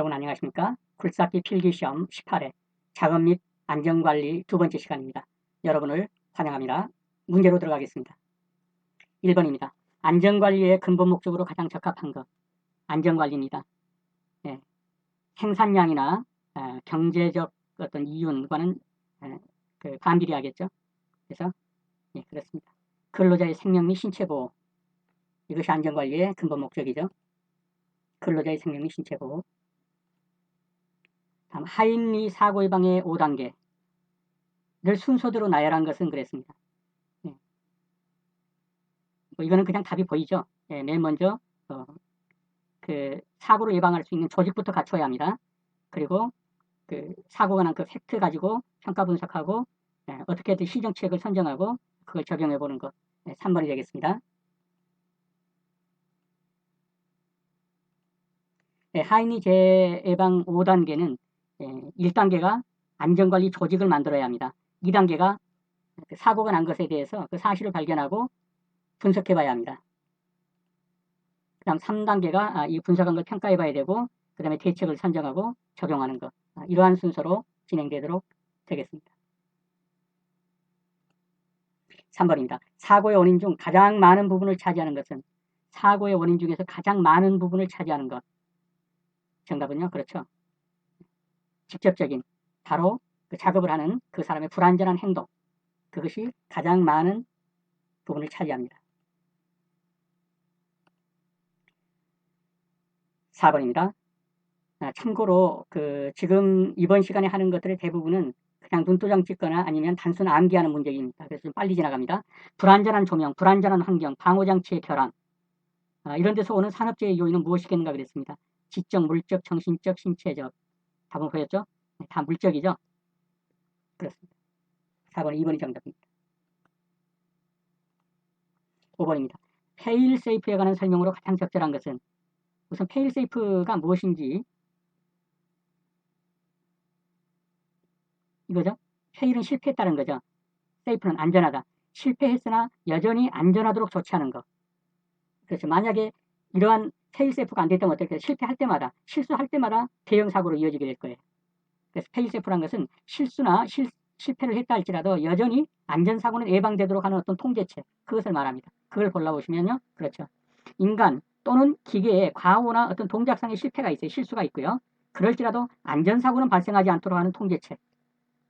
여러분 안녕하십니까? 굴삭기 필기시험 18회 작업 및 안전관리 두 번째 시간입니다. 여러분을 환영합니다. 문제로 들어가겠습니다. 1번입니다. 안전관리의 근본 목적으로 가장 적합한 것. 안전관리입니다. 예, 생산량이나 경제적 어떤 이윤과는 반비례하겠죠. 그래서 그렇습니다. 근로자의 생명 및 신체 보호. 이것이 안전관리의 근본 목적이죠. 근로자의 생명 및 신체 보호. 다음 하인리 사고 예방의 5단계를 순서대로 나열한 것은 그랬습니다. 뭐 이거는 그냥 답이 보이죠. 맨 먼저 그 사고를 예방할 수 있는 조직부터 갖춰야 합니다. 그리고 그 사고가 난 그 팩트 가지고 평가 분석하고 어떻게든 시정책을 선정하고 그걸 적용해 보는 것. 3번이 되겠습니다. 하인리 재예방 5단계는 1단계가 안전관리 조직을 만들어야 합니다. 2단계가 사고가 난 것에 대해서 그 사실을 발견하고 분석해 봐야 합니다. 그 다음 3단계가 이 분석한 걸 평가해 봐야 되고 그 다음에 대책을 선정하고 적용하는 것. 이러한 순서로 진행되도록 되겠습니다. 3번입니다. 사고의 원인 중 가장 많은 부분을 차지하는 것은 사고의 원인 중에서 가장 많은 부분을 차지하는 것. 정답은요? 그렇죠. 직접적인 바로 그 작업을 하는 그 사람의 불안전한 행동. 그것이 가장 많은 부분을 차지합니다. 4번입니다. 참고로 지금 이번 시간에 하는 것들의 대부분은 그냥 눈도장 찍거나 아니면 단순 암기하는 문제입니다. 그래서 좀 빨리 지나갑니다. 불안전한 조명, 불안전한 환경, 방호장치의 결함. 이런 데서 오는 산업재해 요인은 무엇이겠는가 그랬습니다. 지적, 물적, 정신적, 신체적. 답은 보였죠? 다 물적이죠? 그렇습니다. 4번, 2번이 정답입니다. 5번입니다. 페일세이프에 관한 설명으로 가장 적절한 것은 우선 페일세이프가 무엇인지 이거죠. 페일은 실패했다는 거죠. 세이프는 안전하다. 실패했으나 여전히 안전하도록 조치하는 것. 그렇죠. 만약에 이러한 페일세이프가 안 됐다면 어떨까요? 실패할 때마다, 실수할 때마다 대형 사고로 이어지게 될 거예요. 그래서 페일세이프라는 것은 실수나 실패를 했다 할지라도 여전히 안전사고는 예방되도록 하는 어떤 통제체, 그것을 말합니다. 그걸 골라보시면요. 그렇죠. 인간 또는 기계의 과오나 어떤 동작상의 실패가 있어요. 실수가 있고요. 그럴지라도 안전사고는 발생하지 않도록 하는 통제체.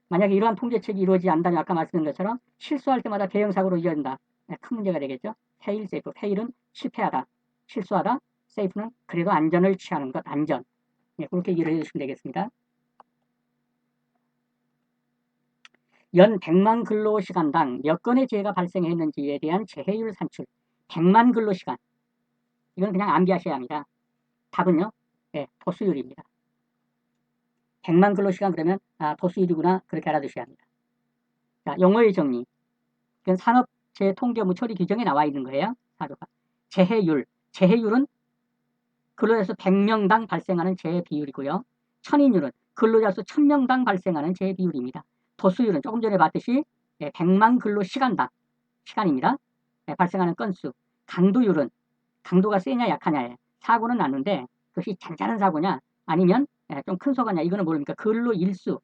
만약에 이러한 통제책이 이루어지지 않는다면 아까 말씀드린 것처럼 실수할 때마다 대형 사고로 이어진다. 큰 문제가 되겠죠. 페일, 세이프. 페일은 실패하다, 실수하다. 세이프는 그래도 안전을 취하는 것, 안전. 그렇게 이해를 해주시면 되겠습니다. 연 100만 근로시간당 몇 건의 재해가 발생했는지에 대한 재해율 산출. 100만 근로시간. 이건 그냥 암기하셔야 합니다. 답은요. 도수율입니다. 100만 근로시간 그러면 도수율이구나 그렇게 알아두셔야 합니다. 자, 용어의 정리. 이건 산업재해 통계 업무 처리 규정에 나와 있는 거예요. 사조가. 재해율. 재해율은 근로자 수 100명당 발생하는 재해 비율이고요. 천인율은 근로자 수 1000명당 발생하는 재해 비율입니다. 도수율은 조금 전에 봤듯이 100만 근로시간당 시간입니다. 발생하는 건수. 강도율은 강도가 세냐 약하냐에 사고는 났는데 그것이 잔잔한 사고냐 아니면 좀 큰 사고냐 이거는 모릅니까? 근로 일수,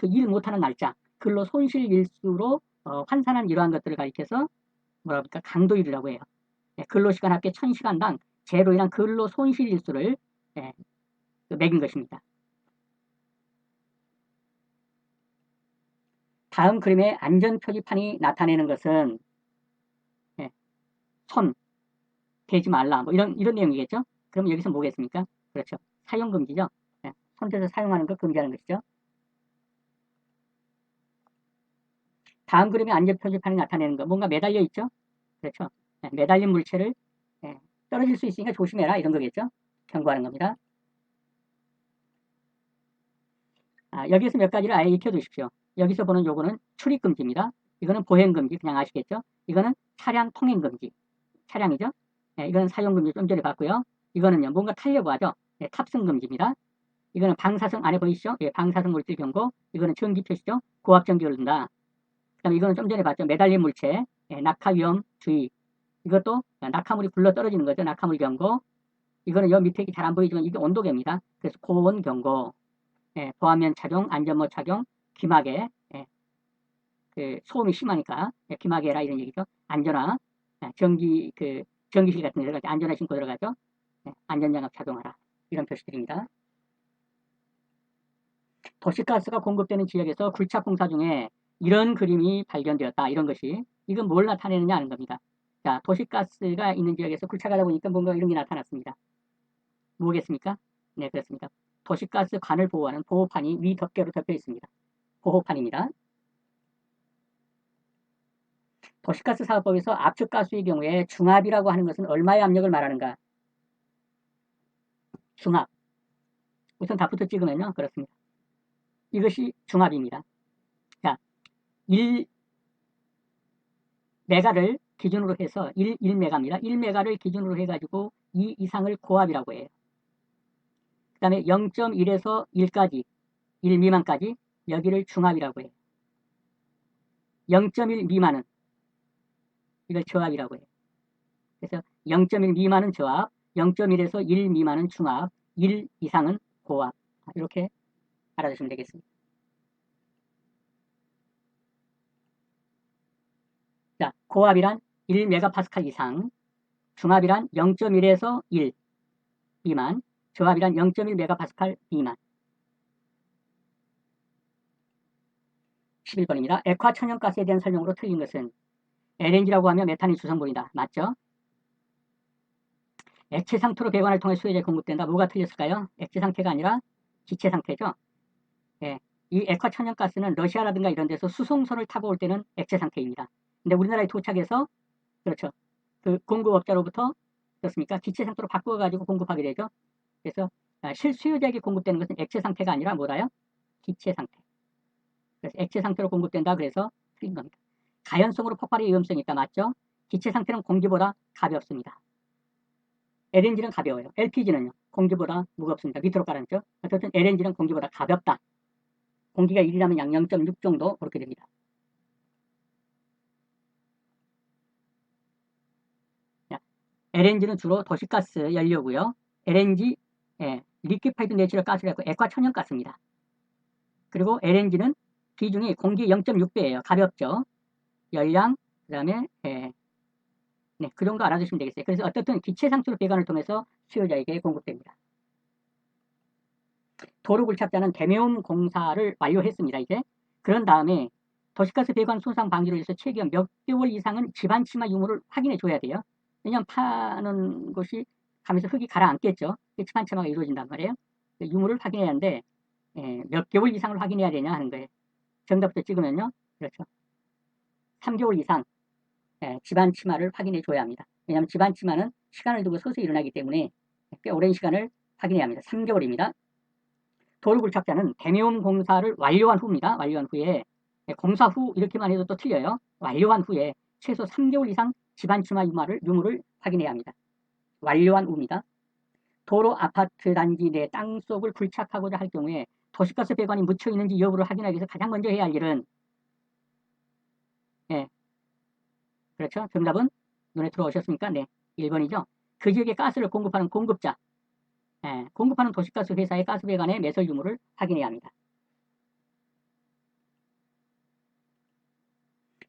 일 못하는 날짜, 근로 손실 일수로 환산한 이러한 것들을 가리켜서 뭐라 그럴까? 강도율이라고 해요. 근로시간 합계 1000시간당 재해로 인한 근로 손실 일수를 매긴 것입니다. 다음 그림의 안전표지판이 나타내는 것은 손 대지 말라 뭐 이런 내용이겠죠. 그럼 여기서 뭐겠습니까? 그렇죠. 사용 금지죠. 손대서 사용하는 것 금지하는 것이죠. 다음 그림의 안전표지판이 나타내는 것 뭔가 매달려 있죠. 그렇죠. 매달린 물체를 떨어질 수 있으니까 조심해라 이런 거겠죠. 경고하는 겁니다. 여기서 몇 가지를 아예 익혀두십시오. 여기서 보는 요거는 출입금지입니다. 이거는 보행금지 그냥 아시겠죠. 이거는 차량 통행금지. 차량이죠. 이거는 사용금지 좀 전에 봤고요. 이거는요 뭔가 타려고 하죠. 탑승금지입니다. 이거는 방사성 안에 보이시죠? 방사성 물질 경고. 이거는 전기 표시죠. 고압전기를 둔다. 그 다음에 이거는 좀 전에 봤죠. 매달린 물체, 낙하 위험 주의. 이것도 낙하물이 굴러 떨어지는 거죠. 낙하물 경고. 이거는 여 밑에 잘 안 보이지만 이게 온도계입니다. 그래서 고온 경고, 예, 보안면 착용, 안전모 착용, 귀마개, 예, 그 소음이 심하니까 예, 귀마개라 이런 얘기죠. 안전화, 예, 전기실 같은 데 들어갈 때 안전화 신고 들어가죠. 예, 안전장갑 착용하라. 이런 표시들입니다. 도시가스가 공급되는 지역에서 굴착 공사 중에 이런 그림이 발견되었다. 이런 것이. 이건 뭘 나타내느냐 하는 겁니다. 자, 도시가스가 있는 지역에서 굴착하다 보니까 뭔가 이런 게 나타났습니다. 뭐겠습니까? 네, 그렇습니다. 도시가스 관을 보호하는 보호판이 위 덮개로 덮여 있습니다. 보호판입니다. 도시가스 사업법에서 압축가스의 경우에 중압이라고 하는 것은 얼마의 압력을 말하는가? 중압. 우선 답부터 찍으면요. 그렇습니다. 이것이 중압입니다. 자, 1메가를 기준으로 해서 1메가입니다. 1메가를 기준으로 해가지고 2 이상을 고압이라고 해요. 그 다음에 0.1에서 1까지, 1 미만까지 여기를 중압이라고 해요. 0.1 미만은 이걸 저압이라고 해요. 그래서 0.1 미만은 저압, 0.1에서 1 미만은 중압, 1 이상은 고압. 이렇게 알아두시면 되겠습니다. 자, 고압이란 1메가파스칼 이상, 중압이란 0.1에서 1 미만, 저압이란 0.1메가파스칼 미만. 11번입니다. 액화천연가스에 대한 설명으로 틀린 것은 LNG라고 하면 메탄이 주성분이다. 맞죠? 액체 상태로 배관을 통해 수요자에 공급된다. 뭐가 틀렸을까요? 액체 상태가 아니라 기체 상태죠. 예, 이 액화천연가스는 러시아라든가 이런 데서 수송선을 타고 올 때는 액체 상태입니다. 근데 우리나라에 도착해서 그렇죠. 그 공급업자로부터 그렇습니까? 기체 상태로 바꿔가지고 공급하게 되죠. 그래서 실수요자에게 공급되는 것은 액체 상태가 아니라 뭐라요? 기체 상태. 그래서 액체 상태로 공급된다. 그래서 틀린 겁니다. 가연성으로 폭발의 위험성이 있다. 맞죠? 기체 상태는 공기보다 가볍습니다. LNG는 가벼워요. LPG는요. 공기보다 무겁습니다. 밑으로 깔아놨죠. 어쨌든 LNG는 공기보다 가볍다. 공기가 1이라면 약 0.6 정도 그렇게 됩니다. LNG는 주로 도시가스 연료고요. LNG, 예, 리퀴파이드 내추럴 가스라고 액화천연가스입니다. 그리고 LNG는 비중이 공기 0.6배예요. 가볍죠. 열량, 그 다음에 네, 그 정도 알아두시면 되겠어요. 그래서 어떻든 기체 상태로 배관을 통해서 수요자에게 공급됩니다. 도로 굴착자는 대매움 공사를 완료했습니다. 이제 그런 다음에 도시가스 배관 손상 방지를 위해서 최근 몇 개월 이상은 집안 치마 유무를 확인해 줘야 돼요. 왜냐하면 파는 곳이 가면서 흙이 가라앉겠죠. 집안 치마가 이루어진단 말이에요. 유무를 확인해야 하는데 몇 개월 이상을 확인해야 되냐 하는 거예요. 정답부터 찍으면요. 그렇죠. 3개월 이상 집안 치마를 확인해 줘야 합니다. 왜냐하면 집안 치마는 시간을 두고 서서히 일어나기 때문에 꽤 오랜 시간을 확인해야 합니다. 3개월입니다. 도로 굴착자는 대매움 공사를 완료한 후입니다. 완료한 후에 공사 후 이렇게만 해도 또 틀려요. 완료한 후에 최소 3개월 이상 집안 치마 유무를 확인해야 합니다. 완료한 후입니다. 도로 아파트 단지 내 땅속을 굴착하고자 할 경우에 도시가스 배관이 묻혀 있는지 여부를 확인하기 위해서 가장 먼저 해야 할 일은 그렇죠. 정답은 눈에 들어오셨습니까? 네. 1번이죠. 그 지역에 가스를 공급하는 공급자, 공급하는 도시가스 회사의 가스 배관의 매설 유무를 확인해야 합니다.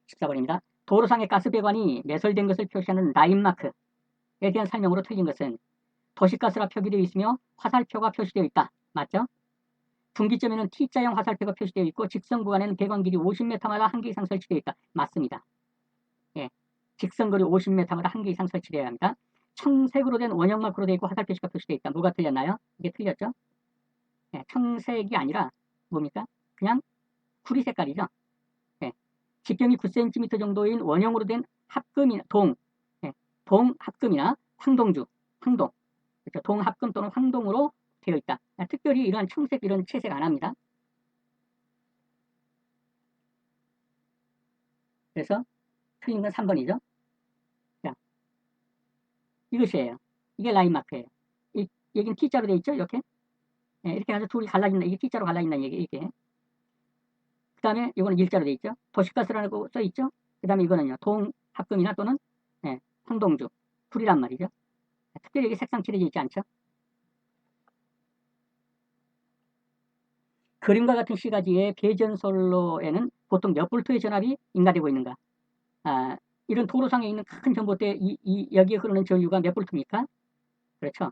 14번입니다. 도로상의 가스 배관이 매설된 것을 표시하는 라인마크에 대한 설명으로 틀린 것은 도시가스라 표기되어 있으며 화살표가 표시되어 있다. 맞죠? 분기점에는 T자형 화살표가 표시되어 있고 직선 구간에는 배관 길이 50m마다 한 개 이상 설치되어 있다. 맞습니다. 예, 직선거리 50m마다 한 개 이상 설치되어야 합니다. 청색으로 된 원형 마크로 되어 있고 화살 표시가 표시되어 있다. 뭐가 틀렸나요? 이게 틀렸죠? 예, 청색이 아니라 뭡니까? 그냥 구리 색깔이죠. 예, 직경이 9cm 정도인 원형으로 된 합금이나 동합금이나 황동주, 황동, 그렇죠? 동합금 또는 황동으로 되어 있다. 특별히 이러한 청색 이런 채색 안 합니다. 그래서 틀린 건 3번이죠. 자, 이것이에요. 이게 라인 마크예요. 여기는 T자로 되어 있죠? 이렇게. 이렇게 해서 둘이 갈라진다. 이게 T자로 갈라진다는 얘기, 이게. 그 다음에 이거는 일자로 되어 있죠. 도시가스라고 써 있죠. 그 다음에 이거는요. 동합금이나 또는 황동주, 불이란 말이죠. 특별히 여기 색상 칠해져 있지 않죠? 그림과 같은 시가지의 배전솔로에는 보통 몇 볼트의 전압이 인가되고 있는가? 이런 도로상에 있는 큰 전봇대 여기에 흐르는 전류가 몇 볼트입니까? 그렇죠.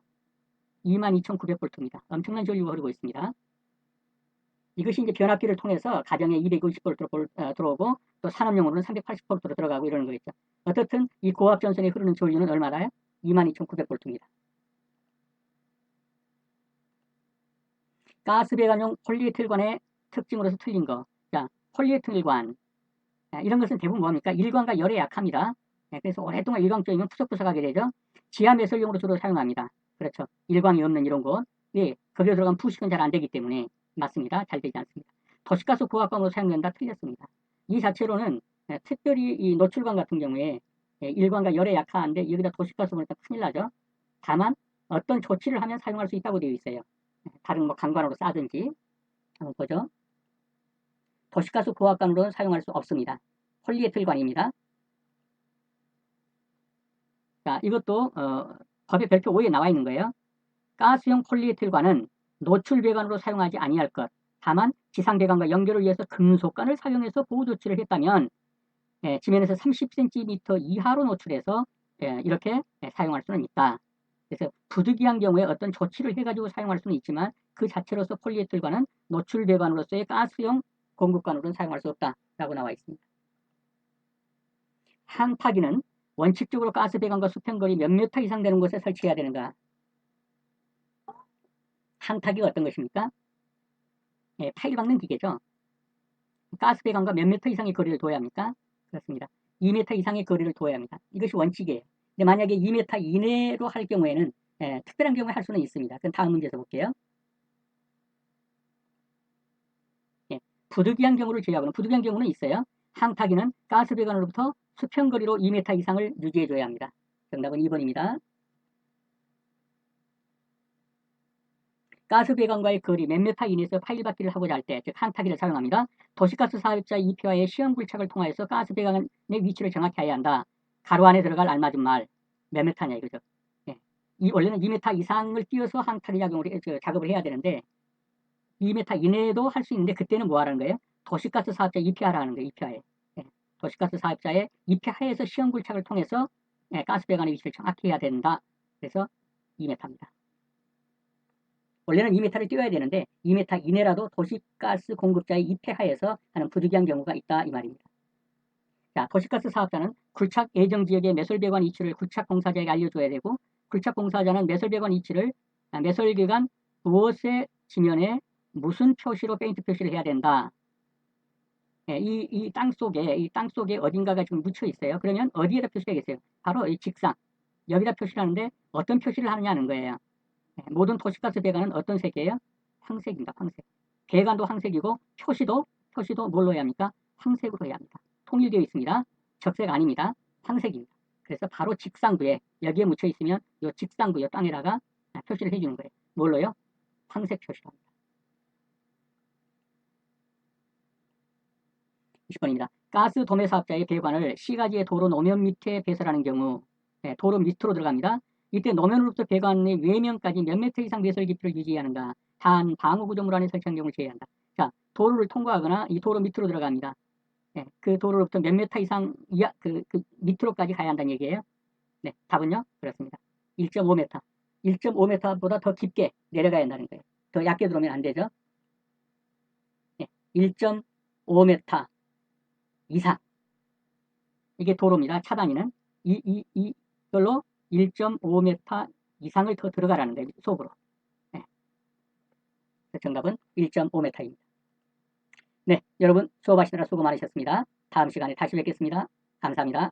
22,900볼트입니다. 엄청난 전류가 흐르고 있습니다. 이것이 이제 변압기를 통해서 가정에 250볼트로 들어오고 또 산업용으로는 380볼트로 들어가고 이러는 거겠죠. 어떻든 이 고압 전선에 흐르는 전류는 얼마나요? 22,900볼트입니다. 가스 배관용 폴리에틸관의 특징으로서 틀린 거. 자, 폴리에틸관. 이런 것은 대부분 뭡니까? 일광과 열에 약합니다. 그래서 오랫동안 일광적이면 푸석푸석하게 되죠. 지하 매설용으로 주로 사용합니다. 그렇죠. 일광이 없는 이런 곳. 예, 거기에 들어간 부식은 잘 안 되기 때문에 맞습니다. 잘 되지 않습니다. 도시가스 고압광으로 사용된다. 틀렸습니다. 이 자체로는 특별히 이 노출광 같은 경우에 일광과 열에 약한데 여기다 도시가스 보니까 큰일 나죠. 다만 어떤 조치를 하면 사용할 수 있다고 되어 있어요. 다른 뭐 강관으로 싸든지. 한번 보죠. 도시가스 고압관으로는 사용할 수 없습니다. 폴리에틸관입니다. 자, 이것도 법의 별표 5에 나와 있는 거예요. 가스용 폴리에틸관은 노출 배관으로 사용하지 아니할 것. 다만 지상 배관과 연결을 위해서 금속관을 사용해서 보호 조치를 했다면 지면에서 30cm 이하로 노출해서 이렇게 사용할 수는 있다. 그래서 부득이한 경우에 어떤 조치를 해가지고 사용할 수는 있지만 그 자체로서 폴리에틸관은 노출 배관으로서의 가스용 공급관으로는 사용할 수 없다라고 나와 있습니다. 항파기는 원칙적으로 가스 배관과 수평거리 몇 미터 이상 되는 곳에 설치해야 되는가? 항타기가 어떤 것입니까? 파일 박는 기계죠. 가스 배관과 몇 미터 이상의 거리를 둬야 합니까? 그렇습니다. 2m 이상의 거리를 둬야 합니다. 이것이 원칙이에요. 근데 만약에 2m 이내로 할 경우에는 특별한 경우에 할 수는 있습니다. 그럼 다음 문제에서 볼게요. 부득이한 경우를 제외하고는 부득이한 경우는 있어요. 항타기는 가스 배관으로부터 수평거리로 2m 이상을 유지해줘야 합니다. 정답은 2번입니다. 가스 배관과의 거리 몇 미터 이내에서 파일 받기를 하고자 할 때, 즉 항타기를 사용합니다. 도시가스 사업자 EP와의 시험 굴착을 통하여서 가스 배관의 위치를 정확히 해야 한다. 가로 안에 들어갈 알맞은 말 몇 미터냐 이거죠. 원래는 2m 이상을 띄어서 항타기 작업을 해야 되는데 2m 이내에도 할 수 있는데 그때는 뭐 하라는 거예요? 도시가스 사업자 EP하라는 거예요. EP하에. 도시가스 사업자의 EP하에서 시험 굴착을 통해서 가스 배관의 위치를 정확히 해야 된다. 그래서 2m입니다. 원래는 2m를 띄워야 되는데 2m 이내라도 도시가스 공급자의 입회하에서 하는 부득이한 경우가 있다 이 말입니다. 자, 도시가스 사업자는 굴착 예정 지역의 매설배관 위치를 굴착 공사자에게 알려줘야 되고 굴착 공사자는 매설배관 위치를 매설기간 무엇의 지면에 무슨 표시로 페인트 표시를 해야 된다. 이 땅 속에 어딘가가 지금 묻혀 있어요. 그러면 어디에다 표시하겠어요? 바로 이 직상 여기다 표시를 하는데 어떤 표시를 하느냐는 거예요. 모든 도시가스 배관은 어떤 색이에요? 황색입니다. 황색. 배관도 황색이고 표시도 뭘로 해야 합니까? 황색으로 해야 합니다. 통일되어 있습니다. 적색 아닙니다. 황색입니다. 그래서 바로 직상부에 여기에 묻혀 있으면 이 직상부 이 땅에다가 표시를 해주는 거예요. 뭘로요? 황색 표시로 합니다. 20번입니다. 가스 도매 사업자의 배관을 시가지의 도로 노면 밑에 배설하는 경우 도로 밑으로 들어갑니다. 이때 노면으로부터 배관의 외면까지 몇 미터 이상 배설 깊이를 유지하는가? 단 방어 구조물 안에 설치한 경우를 제외한다. 자, 도로를 통과하거나 이 도로 밑으로 들어갑니다. 그 도로로부터 몇 미터 이상 이하 그 밑으로까지 가야 한다는 얘기예요. 네, 답은요? 그렇습니다. 1.5m. 1.5m보다 더 깊게 내려가야 한다는 거예요. 더 얕게 들어오면 안 되죠. 1.5m 이상. 이게 도로입니다. 차단위는 이걸로 1.5m 이상을 더 들어가라는 거예요. 속으로. 정답은 1.5m입니다. 네, 여러분 수업하시느라 수고 많으셨습니다. 다음 시간에 다시 뵙겠습니다. 감사합니다.